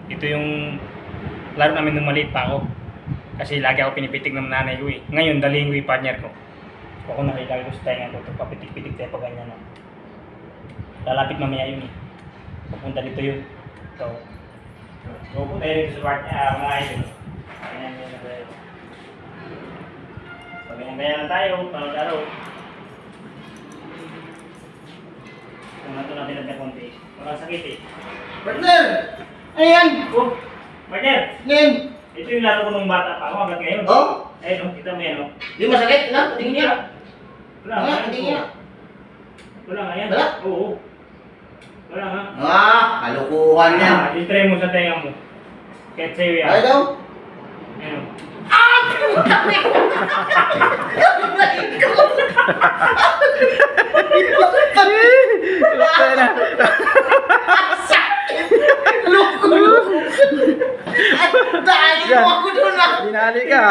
Ito yung laro namin nung maliit pa ako. Kasi lagi ako pinipitik ng nanay ko eh. Ngayon, dalhin ko yung partner ko. Ako nakilagay ko sa tenga ko. Ito, papitik-pitik tayo pag ganyan. No? Lalapit mamaya yun eh. Papunta dito yun. So, pupunta yun sa partner, mga idol. Ganyan na tayo. Pag ganyan na tayo, panag-araw. Kung nato natin natin konti. Walang sakit eh. Partner! Ano yan? Oh, partner! Nen! Ito yung laro ko nung bata pa ako hanggang ngayon. Oh? Ayun, kita mo yan, no? Di masakit na? Tingin niya. Wala Nga, nga. tingin niya. Wala nga yan. Wala? Oo. Wala nga. Kalukuhan yan. I-try mo sa tenga mo. Kahit sa'yo yan. Ay daw? Ayun. Dahil mo ako doon ah! Dinali ka.